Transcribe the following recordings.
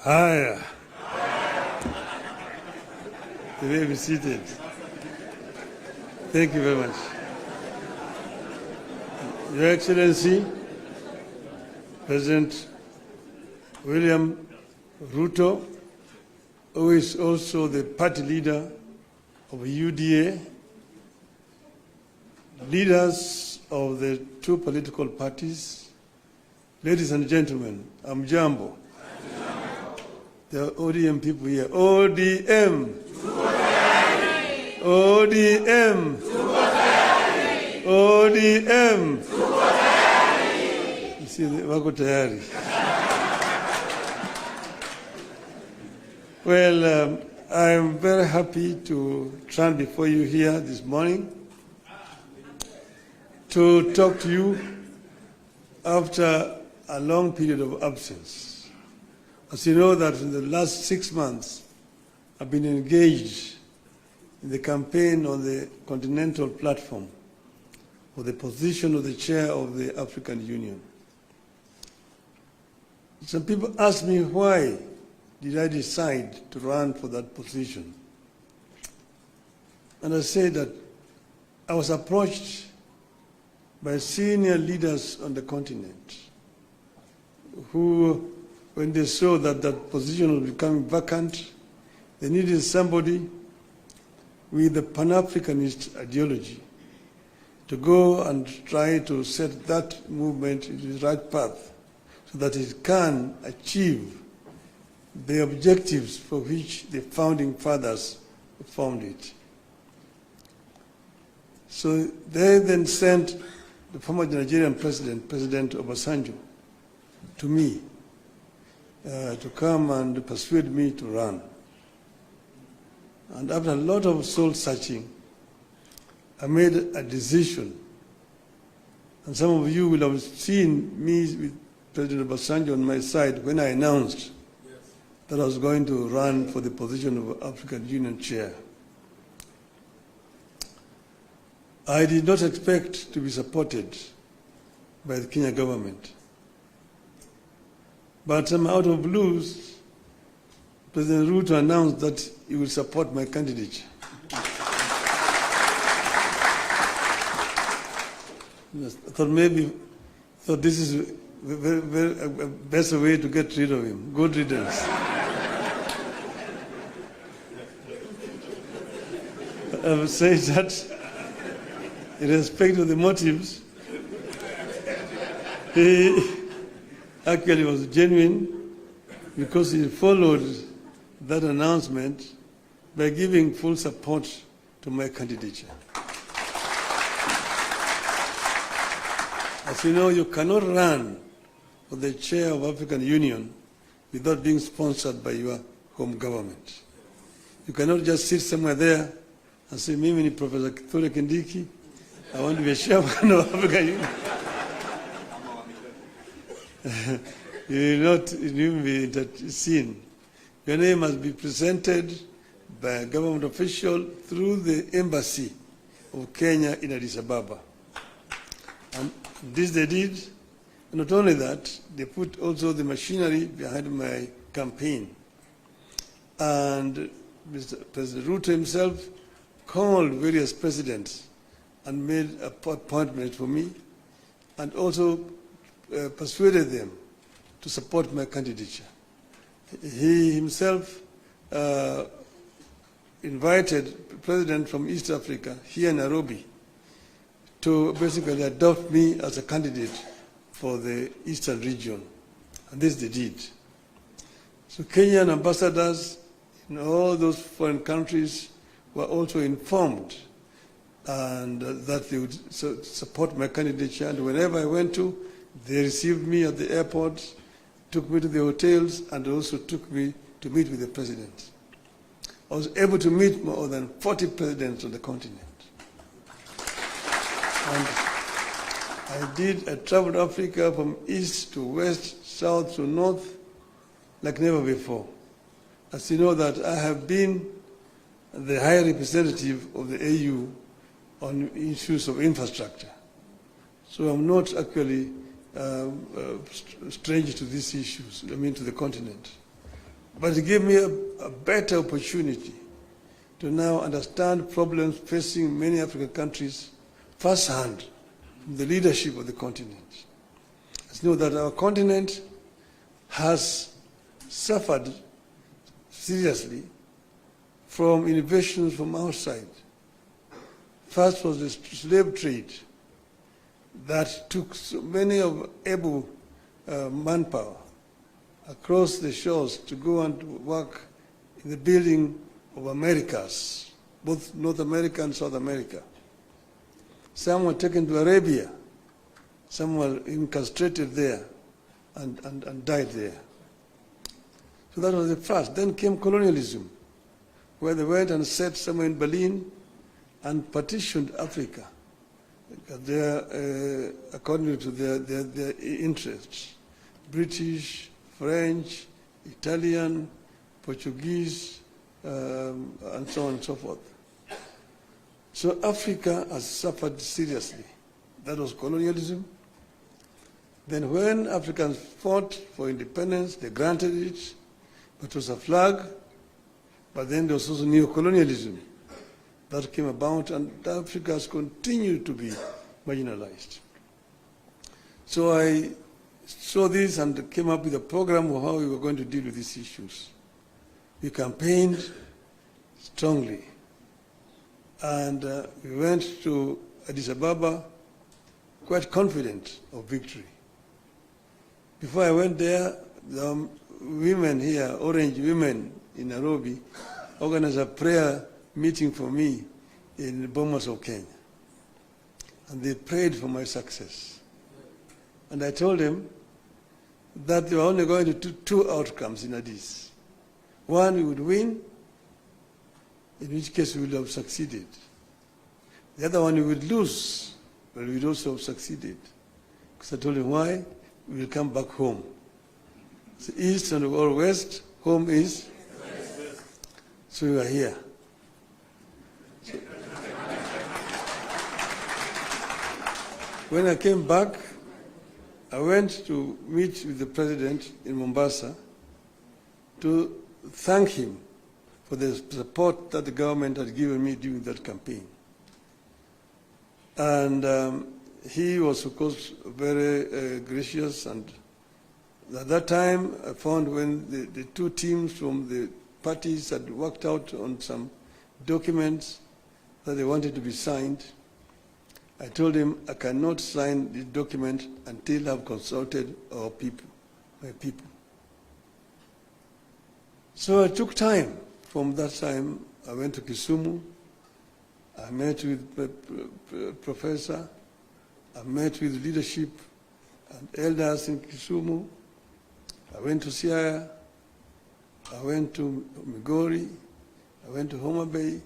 Haya. You may be seated. Thank you very much. Your Excellency, President William Ruto, who is also the party leader of UDA, leaders of the two political parties, ladies and gentlemen, Amjambo. There are ODM people here. ODM. ODM. ODM. You see, wako tayari. Well, I'm very happy to stand before you here this morning to talk to you after a long period of absence. As you know that in the last 6 months, I've been engaged in the campaign on the continental platform for the position of the chair of the African Union. Some people ask me why did I decide to run for that position. And I say that I was approached by senior leaders on the continent who, when they saw that that position was becoming vacant, they needed somebody with a Pan-Africanist ideology to go and try to set that movement into the right path so that it can achieve the objectives for which the founding fathers formed it. So they then sent the former Nigerian president, President Obasanjo, to me to come and persuade me to run. And after a lot of soul searching, I made a decision. And some of you will have seen me with President Obasanjo on my side when I announced that I was going to run for the position of African Union chair. I did not expect to be supported by the Kenya government. But out of blues, President Ruto announced that he will support my candidature. I thought this is a better way to get rid of him. Good riddance. I would say that in respect of the motives, he actually was genuine because he followed that announcement by giving full support to my candidature. As you know, you cannot run for the chair of African Union without being sponsored by your home government. You cannot just sit somewhere there and say, Mimi ni Professor Kithure Kindiki, I want to be a chairman of African Union. You will not even be seen. Your name must be presented by a government official through the embassy of Kenya in Addis Ababa. And this they did. And not only that, they put also the machinery behind my campaign. And Mr. President Ruto himself called various presidents and made appointments for me and also persuaded them to support my candidature. He himself invited the president from East Africa here in Nairobi to basically adopt me as a candidate for the Eastern region. And this they did. So Kenyan ambassadors in all those foreign countries were also informed and that they would support my candidature. And whenever I went to, they received me at the airport, took me to the hotels, and also took me to meet with the president. I was able to meet more than 40 presidents on the continent. And I traveled Africa from east to west, south to north, like never before. As you know that I have been the high representative of the AU on issues of infrastructure. So I'm not actually strange to these issues, I mean to the continent. But it gave me a better opportunity to now understand problems facing many African countries firsthand from the leadership of the continent. Let's know that our continent has suffered seriously from innovations from outside. First was the slave trade that took so many of able manpower across the shores to go and work in the building of Americas, both North America and South America. Some were taken to Arabia, some were incarcerated there and died there. So that was the first. Then came colonialism, where they went and set somewhere in Berlin and partitioned Africa according to their interests. British, French, Italian, Portuguese, and so on and so forth. So Africa has suffered seriously. That was colonialism. Then when Africans fought for independence, they granted it, but it was a flag. But then there was also neo-colonialism that came about, and Africa has continued to be marginalized. So I saw this and came up with a program of how we were going to deal with these issues. We campaigned strongly, and we went to Addis Ababa quite confident of victory. Before I went there, the women here, Orange women in Nairobi, organized a prayer meeting for me in Bomas of Kenya. And they prayed for my success. And I told them that they were only going to do two outcomes in Addis. One, we would win, in which case we would have succeeded. The other one, we would lose, but we would also have succeeded. Because I told them why, we will come back home. So east and or west, home is? West. So we are here. When I came back, I went to meet with the president in Mombasa to thank him for the support that the government had given me during that campaign. And he was, of course, very gracious. And at that time, I found when the two teams from the parties had worked out on some documents that they wanted to be signed, I told him I cannot sign this document until I've consulted our people, my people. So I took time. From that time, I went to Kisumu. I met with the professor. I met with leadership and elders in Kisumu. I went to Siaya. I went to Migori. I went to Homa Bay.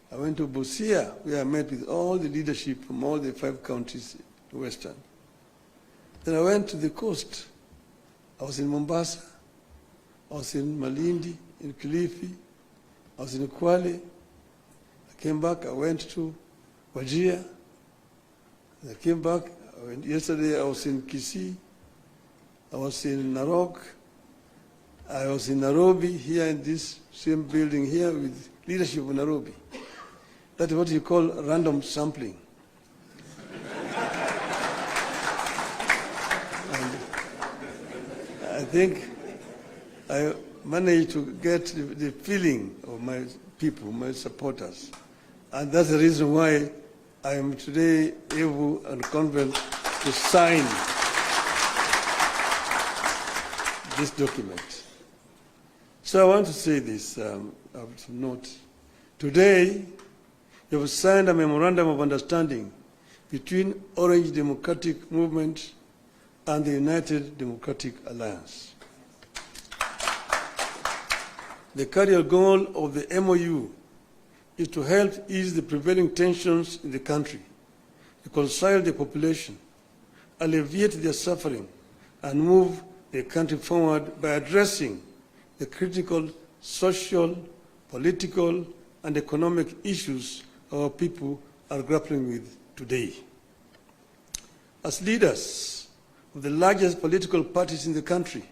I went to Busia, where I met with all the leadership from all the 5 counties in Western. Then I went to the coast. I was in Mombasa. I was in Malindi, in Kilifi. I was in Kwale. I came back. I went to Wajir. I came back. Yesterday I was in Kisii. I was in Narok. I was in Nairobi, here in this same building here with leadership of Nairobi. That's what you call random sampling. And I think I managed to get the feeling of my people, my supporters. And that's the reason why I am today able and confident to sign this document. So I want to say this, I have to note. Today, you have signed a memorandum of understanding between Orange Democratic Movement and the United Democratic Alliance. The carrier goal of the MOU is to help ease the prevailing tensions in the country, reconcile the population, alleviate their suffering, and move the country forward by addressing the critical social, political, and economic issues our people are grappling with today. As leaders of the largest political parties in the country,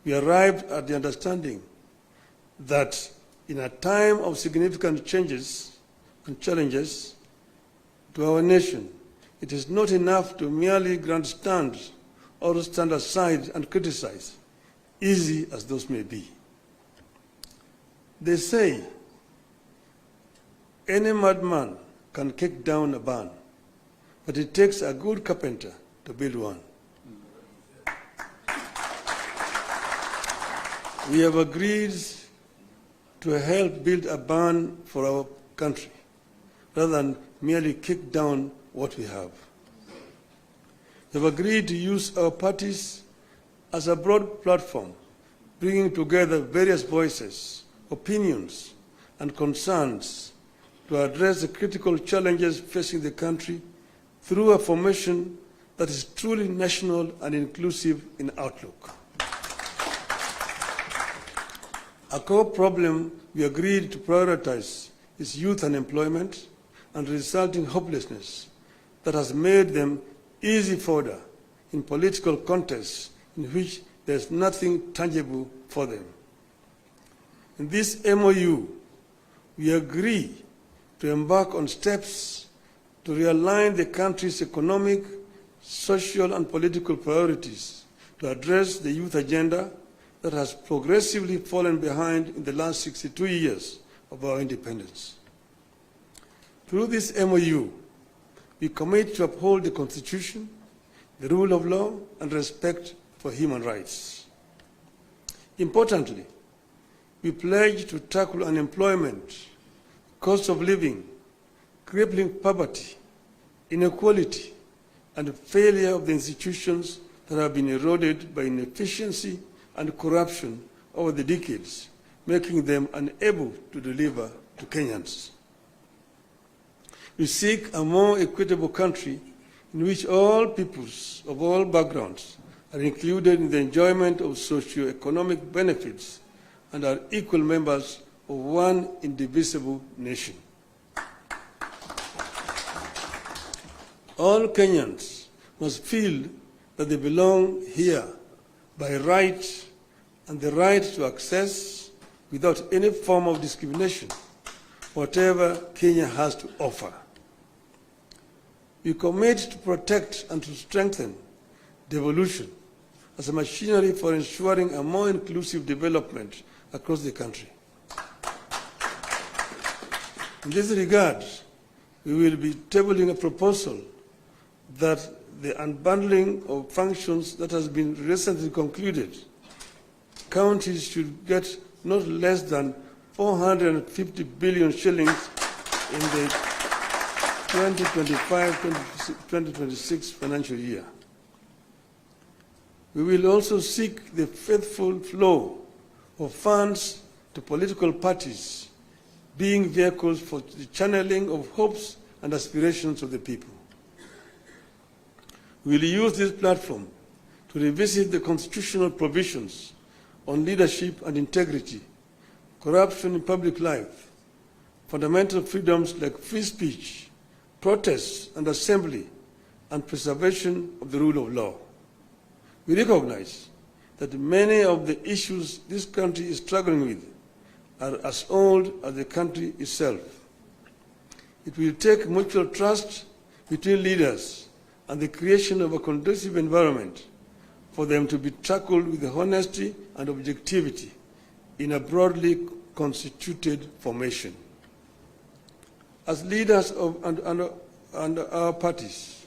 we arrived at the understanding that in a time of significant changes and challenges to our nation, it is not enough to merely grandstand or stand aside and criticize, easy as those may be. They say any madman can kick down a barn, but it takes a good carpenter to build one. We have agreed to help build a barn for our country, rather than merely kick down what we have. We have agreed to use our parties as a broad platform, bringing together various voices, opinions, and concerns to address the critical challenges facing the country through a formation that is truly national and inclusive in outlook. A core problem we agreed to prioritize is youth unemployment and resulting hopelessness that has made them easy fodder in political contests in which there is nothing tangible for them. In this MOU, we agree to embark on steps to realign the country's economic, social, and political priorities to address the youth agenda that has progressively fallen behind in the last 62 years of our independence. Through this MOU, we commit to uphold the Constitution, the rule of law, and respect for human rights. Importantly, we pledge to tackle unemployment, cost of living, crippling poverty, inequality, and failure of the institutions that have been eroded by inefficiency and corruption over the decades, making them unable to deliver to Kenyans. We seek a more equitable country in which all peoples of all backgrounds are included in the enjoyment of socio-economic benefits and are equal members of one indivisible nation. All Kenyans must feel that they belong here by right, and the right to access, without any form of discrimination, whatever Kenya has to offer. We commit to protect and to strengthen devolution as a machinery for ensuring a more inclusive development across the country. In this regard, we will be tabling a proposal that the unbundling of functions that has been recently concluded, counties should get not less than 450 billion shillings in the 2025-2026 financial year. We will also seek the faithful flow of funds to political parties, being vehicles for the channeling of hopes and aspirations of the people. We will use this platform to revisit the constitutional provisions on leadership and integrity, corruption in public life, fundamental freedoms like free speech, protest and assembly, and preservation of the rule of law. We recognize that many of the issues this country is struggling with are as old as the country itself. It will take mutual trust between leaders and the creation of a conducive environment for them to be tackled with honesty and objectivity in a broadly constituted formation. As leaders of our parties,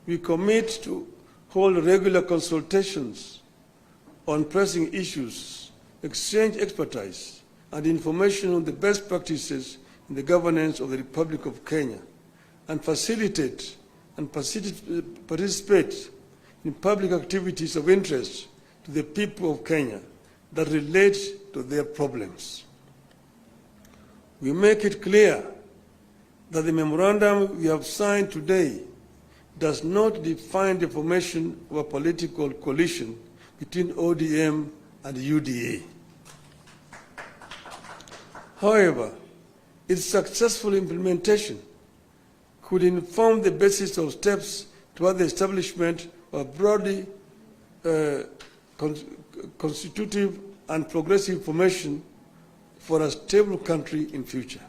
we commit to hold regular consultations on pressing issues, exchange expertise and information on the best practices in the governance of the Republic of Kenya, and facilitate and participate in public activities of interest to the people of Kenya that relate to their problems. We make it clear that the memorandum we have signed today does not define the formation of a political coalition between ODM and UDA. However, its successful implementation could inform the basis of steps toward the establishment of a broadly constitutive and progressive formation for a stable country in future.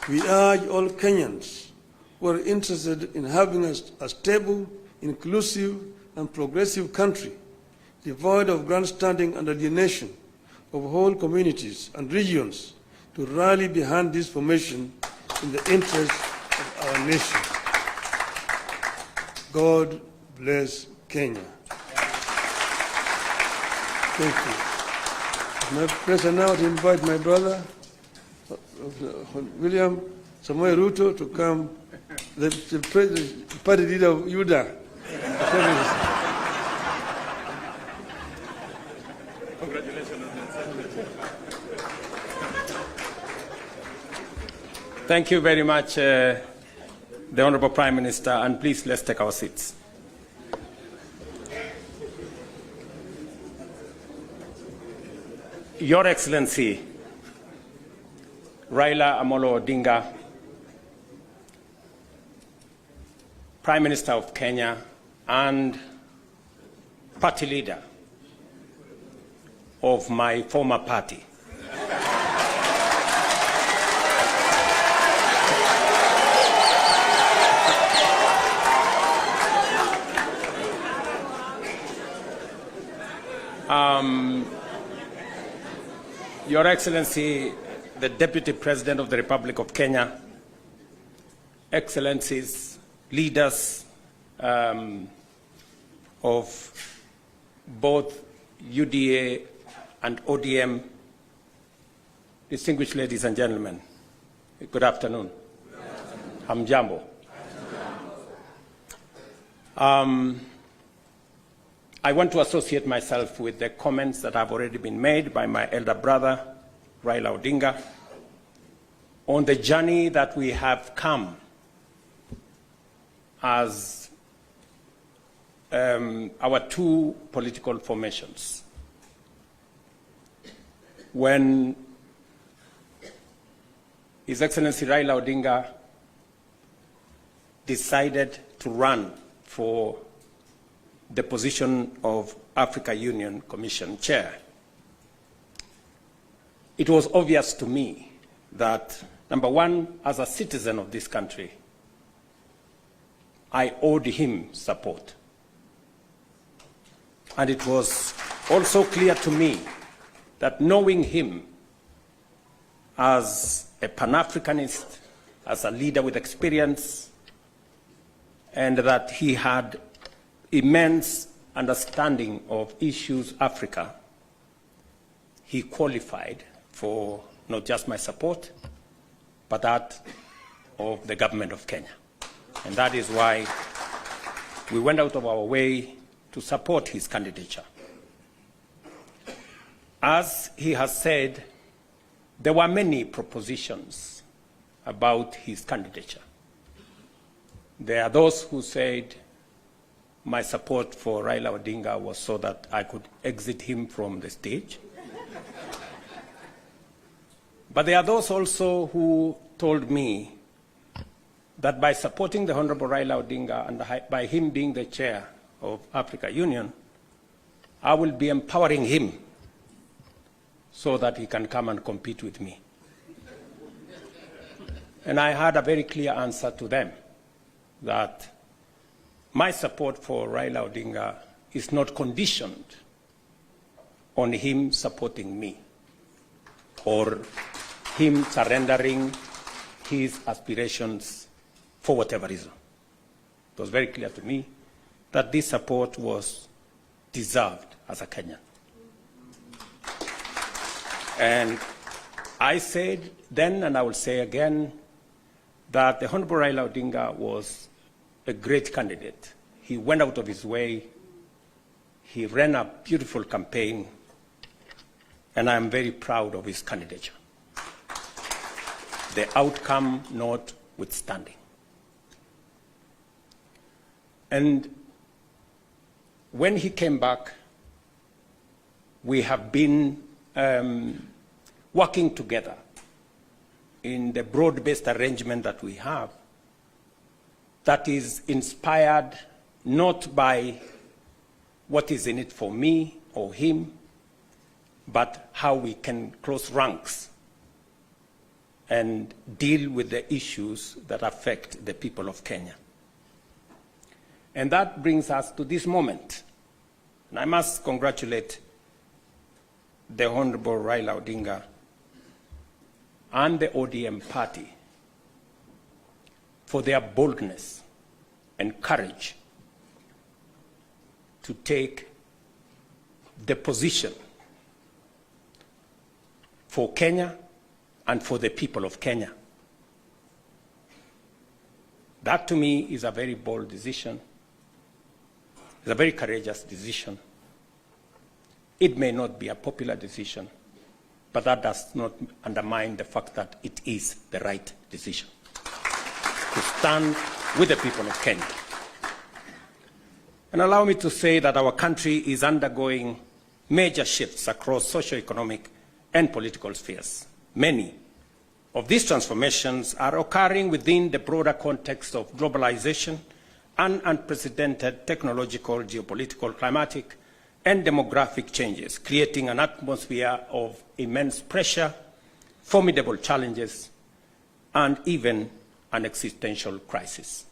We urge all Kenyans who are interested in having a stable, inclusive, and progressive country, devoid of grandstanding and alienation of whole communities and regions, to rally behind this formation in the interest of our nation. God bless Kenya. Thank you. My pleasure now to invite my brother, William Samoei Ruto, to come, the party leader of UDA. Thank you very much, the Honorable Prime Minister, and please let's take our seats. Your Excellency, Raila Amolo Odinga, Prime Minister of Kenya and party leader of my former party. Your Excellency, the Deputy President of the Republic of Kenya, Excellencies, leaders of both UDA and ODM, distinguished ladies and gentlemen, good afternoon. Hamjambo. I want to associate myself with the comments that have already been made by my elder brother, Raila Odinga, on the journey that we have come as our two political formations. When His Excellency Raila Odinga decided to run for the position of Africa Union Commission Chair, it was obvious to me that, number one, as a citizen of this country, I owed him support. And it was also clear to me that knowing him as a Pan-Africanist, as a leader with experience, and that he had immense understanding of issues Africa, he qualified for not just my support, but that of the government of Kenya. And that is why we went out of our way to support his candidature. As he has said, there were many propositions about his candidature. There are those who said my support for Raila Odinga was so that I could exit him from the stage. But there are those also who told me that by supporting the Honorable Raila Odinga and by him being the chair of Africa Union, I will be empowering him so that he can come and compete with me. And I had a very clear answer to them, that my support for Raila Odinga is not conditioned on him supporting me or him surrendering his aspirations for whatever reason. It was very clear to me that this support was deserved as a Kenyan. And I said then, and I will say again, that the Honorable Raila Odinga was a great candidate. He went out of his way. He ran a beautiful campaign, and I'm very proud of his candidature. The outcome notwithstanding. And when he came back, we have been working together in the broad-based arrangement that we have, that is inspired not by what is in it for me or him, but how we can close ranks and deal with the issues that affect the people of Kenya. And that brings us to this moment. And I must congratulate the Honorable Raila Odinga and the ODM party for their boldness and courage to take the position for Kenya and for the people of Kenya. That to me is a very bold decision. It's a very courageous decision. It may not be a popular decision, but that does not undermine the fact that it is the right decision to stand with the people of Kenya. And allow me to say that our country is undergoing major shifts across socio-economic and political spheres. Many of these transformations are occurring within the broader context of globalization and unprecedented technological, geopolitical, climatic, and demographic changes, creating an atmosphere of immense pressure, formidable challenges, and even an existential crisis.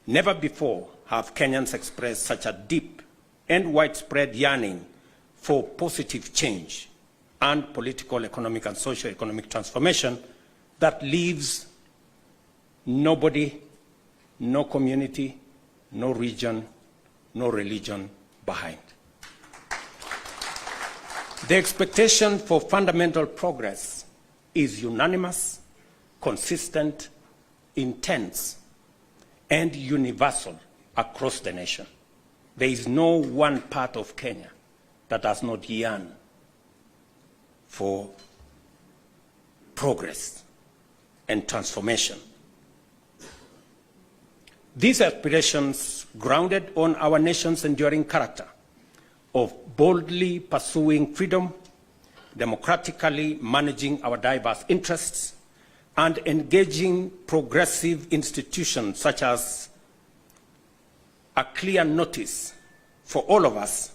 Never before have Kenyans expressed such a deep and widespread yearning for positive change and political, economic, and socio-economic transformation that leaves nobody, no community, no region, no religion behind. The expectation for fundamental progress is unanimous, consistent, intense, and universal across the nation. There is no one part of Kenya that does not yearn for progress and transformation. These aspirations, grounded on our nation's enduring character of boldly pursuing freedom, democratically managing our diverse interests, and engaging progressive institutions such as a clear notice for all of us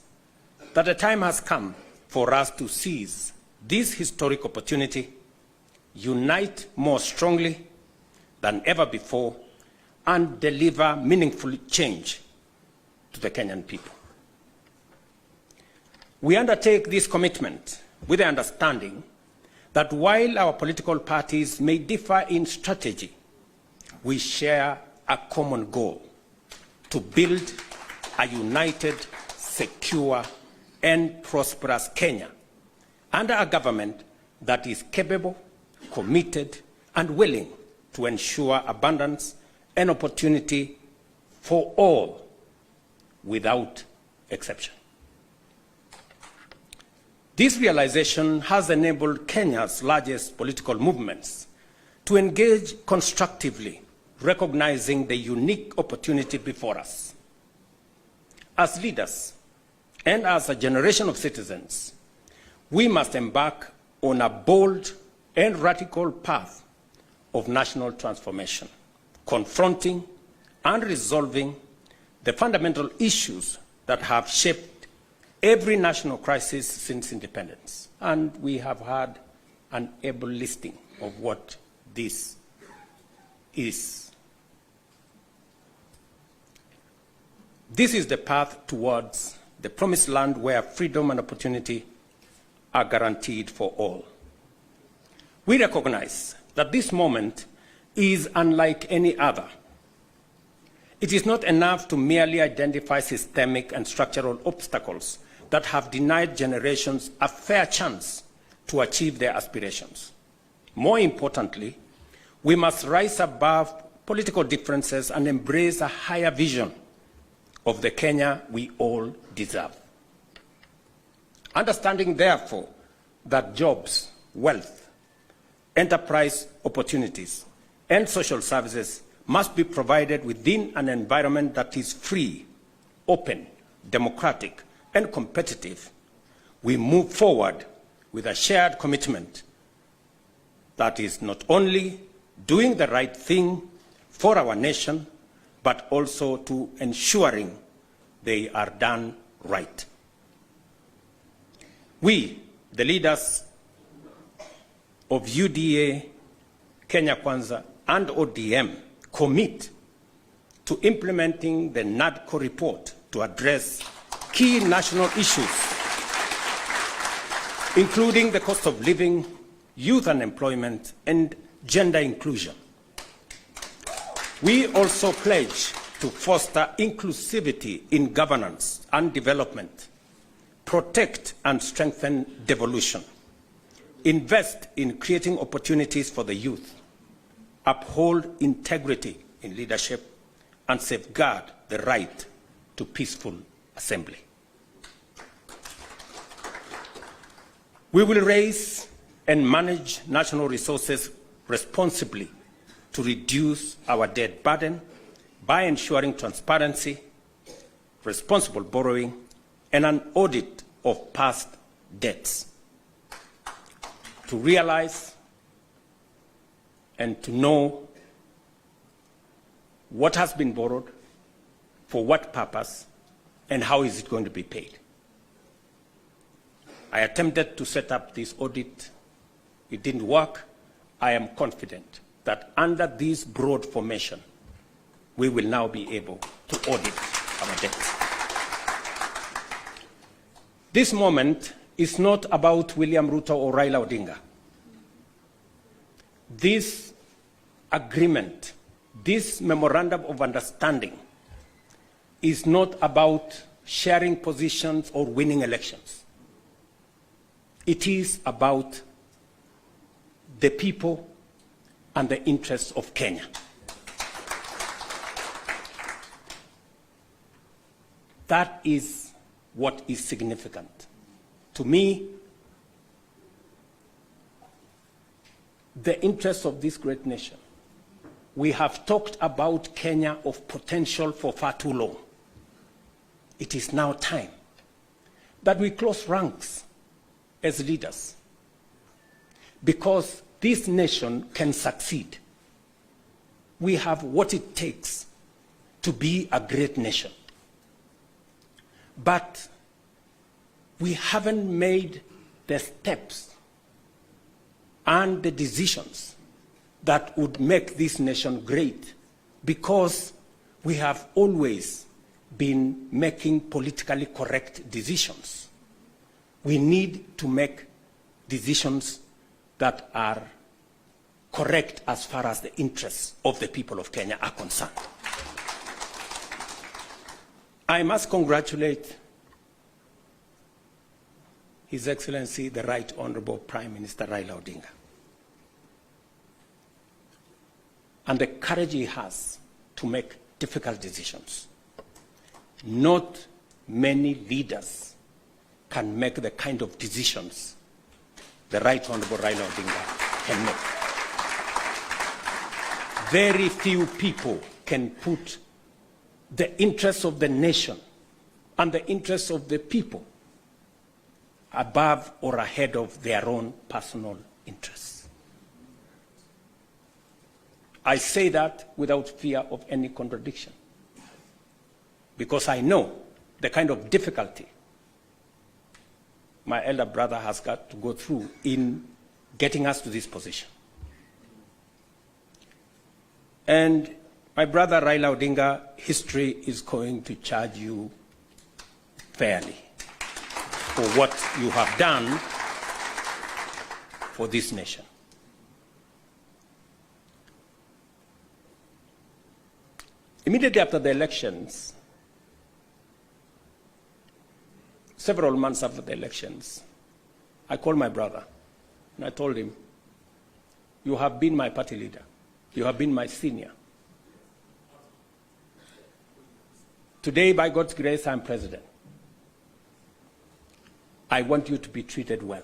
that the time has come for us to seize this historic opportunity, unite more strongly than ever before, and deliver meaningful change to the Kenyan people. We undertake this commitment with the understanding that while our political parties may differ in strategy, we share a common goal: to build a united, secure, and prosperous Kenya under a government that is capable, committed, and willing to ensure abundance and opportunity for all without exception. This realization has enabled Kenya's largest political movements to engage constructively, recognizing the unique opportunity before us. As leaders and as a generation of citizens, we must embark on a bold and radical path of national transformation, confronting and resolving the fundamental issues that have shaped every national crisis since independence. And we have had an able listing of what this is. This is the path towards the promised land where freedom and opportunity are guaranteed for all. We recognize that this moment is unlike any other. It is not enough to merely identify systemic and structural obstacles that have denied generations a fair chance to achieve their aspirations. More importantly, we must rise above political differences and embrace a higher vision of the Kenya we all deserve. Understanding, therefore, that jobs, wealth, enterprise opportunities, and social services must be provided within an environment that is free, open, democratic, and competitive, we move forward with a shared commitment that is not only doing the right thing for our nation, but also to ensuring they are done right. We, the leaders of UDA, Kenya Kwanza, and ODM, commit to implementing the NADCO report to address key national issues, including the cost of living, youth unemployment, and gender inclusion. We also pledge to foster inclusivity in governance and development, protect and strengthen devolution, invest in creating opportunities for the youth, uphold integrity in leadership, and safeguard the right to peaceful assembly. We will raise and manage national resources responsibly to reduce our debt burden by ensuring transparency, responsible borrowing, and an audit of past debts. To realize and to know what has been borrowed, for what purpose, and how is it going to be paid. I attempted to set up this audit. It didn't work. I am confident that under this broad formation, we will now be able to audit our debts. This moment is not about William Ruto or Raila Odinga. This agreement, this memorandum of understanding, is not about sharing positions or winning elections. It is about the people and the interests of Kenya. That is what is significant. To me, the interests of this great nation. We have talked about Kenya of potential for far too long. It is now time that we close ranks as leaders, because this nation can succeed. We have what it takes to be a great nation. But we haven't made the steps and the decisions that would make this nation great, because we have always been making politically correct decisions. We need to make decisions that are correct as far as the interests of the people of Kenya are concerned. I must congratulate His Excellency, the Right Honorable Prime Minister Raila Odinga, and the courage he has to make difficult decisions. Not many leaders can make the kind of decisions the Right Honorable Raila Odinga can make. Very few people can put the interests of the nation and the interests of the people above or ahead of their own personal interests. I say that without fear of any contradiction, because I know the kind of difficulty my elder brother has got to go through in getting us to this position. And my brother Raila Odinga, history is going to charge you fairly for what you have done for this nation. Immediately after the elections, several months after the elections, I called my brother and I told him, you have been my party leader. You have been my senior. Today, by God's grace, I'm president. I want you to be treated well.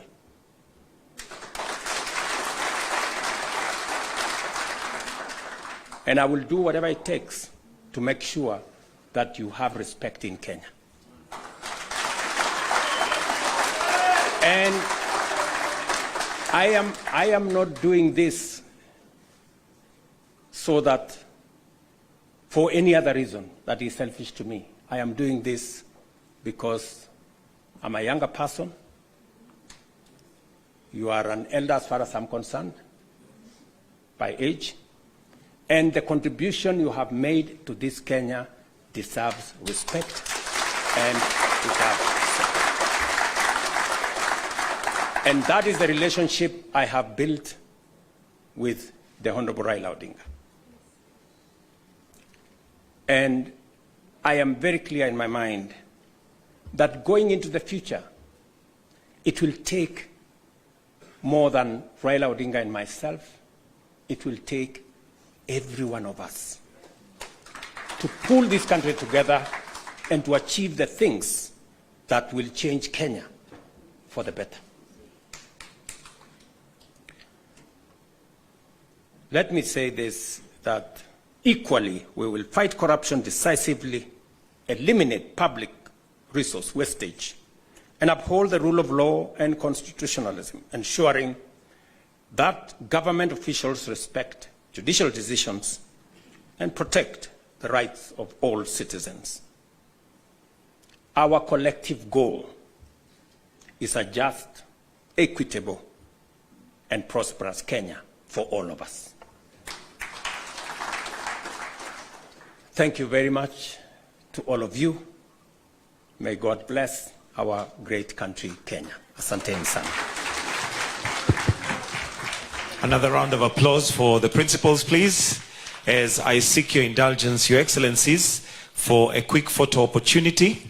And I will do whatever it takes to make sure that you have respect in Kenya. And I am not doing this so that for any other reason that is selfish to me. I am doing this because I'm a younger person. You are an elder as far as I'm concerned, by age. And the contribution you have made to this Kenya deserves respect and deserves support. And that is the relationship I have built with the Honorable Raila Odinga. And I am very clear in my mind that going into the future, it will take more than Raila Odinga and myself. It will take every one of us to pull this country together and to achieve the things that will change Kenya for the better. Let me say this, that equally we will fight corruption decisively, eliminate public resource wastage, and uphold the rule of law and constitutionalism, ensuring that government officials respect judicial decisions and protect the rights of all citizens. Our collective goal is a just, equitable, and prosperous Kenya for all of us. Thank you very much to all of you. May God bless our great country, Kenya. Asanteni sana. Another round of applause for the principals, please, as I seek your indulgence, Your Excellencies, for a quick photo opportunity.